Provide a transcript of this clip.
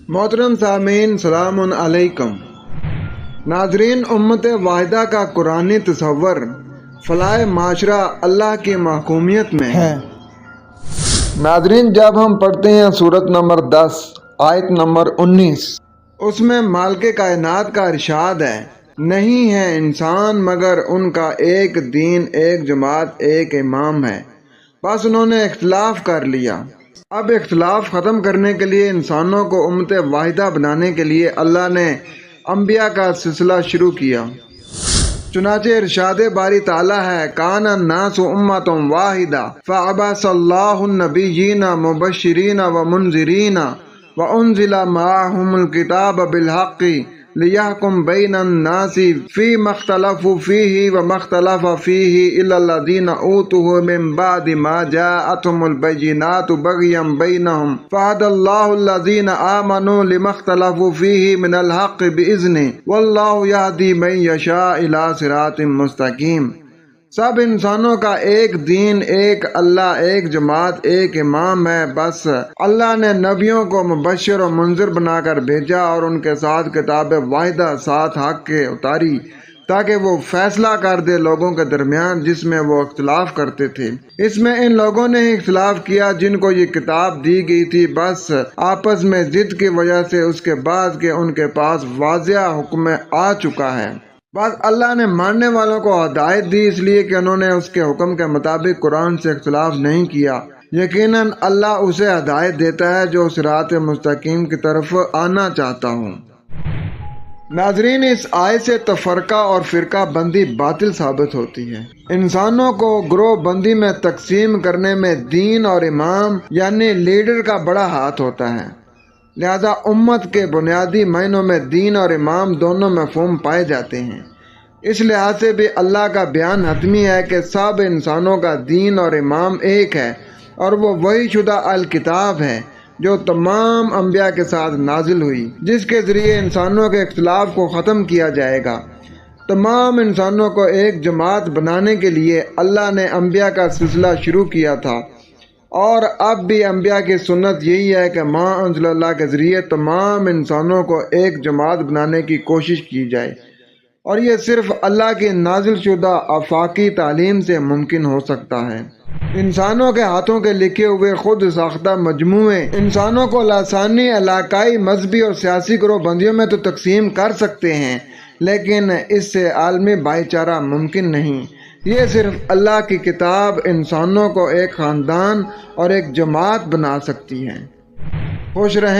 मोहतरम सामीन सलाम अलैकुम। नाजरीन, उम्मत वाहिदा का कुरानी तसव्वुर फलाह माशरा अल्लाह की महकूमियत में है। नाजरीन, जब हम पढ़ते हैं सूरत नंबर 10 आयत नंबर 19, उसमें मालिक कायनात का इरशाद है, नहीं है इंसान मगर उनका एक दीन, एक जमात, एक इमाम है, बस उन्होंने इख्तिलाफ कर लिया। अब इख्तिलाफ ख़त्म करने के लिए, इंसानों को उम्मत वाहिदा बनाने के लिए अल्लाह ने अंबिया का सिलसिला शुरू किया। चुनाचे इरशाद बारी ताला है, कान अन्नासु उम्मतन वाहिदा फअबअसल्लाहु नबिय्यीना मुबश्शिरीना व मुनज़िरीना व उन्ज़िला मअहुमुल किताब बिलहक़्क़ि लियहकुम बैनन नासी फी मख्तलफू फीही व मख्तलफ़ फीही इल्लल्लज़ीना ऊतूहु मिन बादि मा जाअतहुमुल बय्यिनातु बग़यन बैनहुम फहदल्लाहु अल्लज़ीना आमनू लिमख्तलफू फीही मिनल हक़्क़ि बिइज़्निही वल्लाहु यहदी मन यशा इला सिरातिन मुस्तक़ीम। सब इंसानों का एक दीन, एक अल्लाह, एक जमात, एक इमाम है। बस अल्लाह ने नबियों को मुबश्शिर और मुंज़िर बनाकर भेजा और उनके साथ किताब वाहिदा साथ हक के उतारी ताकि वो फैसला कर दे लोगों के दरमियान जिसमें वो इख्तिलाफ करते थे। इसमें इन लोगों ने ही इख्तिलाफ किया जिनको ये किताब दी गई थी, बस आपस में जिद की वजह से उसके बाद के उनके पास वाज़िह हुक्म आ चुका है। बस अल्लाह ने मानने वालों को हिदायत दी इसलिए कि उन्होंने उसके हुक्म के मुताबिक कुरान से इख्तिलाफ नहीं किया। यकीनन अल्लाह उसे हिदायत देता है जो सिरात मुस्तकीम की तरफ आना चाहता हूँ। नाजरीन, इस आयत से तफरका और फिरका बंदी बातिल साबित होती है। इंसानों को ग्रोह बंदी में तकसीम करने में दीन और इमाम यानी लीडर का बड़ा हाथ होता है। लिहाजा उम्मत के बुनियादी मायनों में दीन और इमाम दोनों मफ़हूम पाए जाते हैं। इस लिहाज से भी अल्लाह का बयान हतमी है कि सब इंसानों का दीन और इमाम एक है और वो वही शुदा अल किताब है जो तमाम अंबिया के साथ नाजिल हुई, जिसके ज़रिए इंसानों के इख्तिलाफ को ख़त्म किया जाएगा। तमाम इंसानों को एक जमात बनाने के लिए अल्लाह ने अंबिया का सिलसिला शुरू किया था और अब भी अंबिया की सुन्नत यही है कि माँ अंज़लल्लाह के ज़रिए तमाम इंसानों को एक जमात बनाने की कोशिश की जाए और ये सिर्फ़ अल्लाह की नाजिल शुदा आफाकी तालीम से मुमकिन हो सकता है। इंसानों के हाथों के लिखे हुए खुद साख्ता मजमूए इंसानों को लासानी इलाकाई, मजहबी और सियासी ग्रोह बंदियों में तो तकसीम कर सकते हैं, लेकिन इससे आलमी भाईचारा मुमकिन नहीं। ये सिर्फ अल्लाह की किताब इंसानों को एक ख़ानदान और एक जमात बना सकती है। खुश रहें।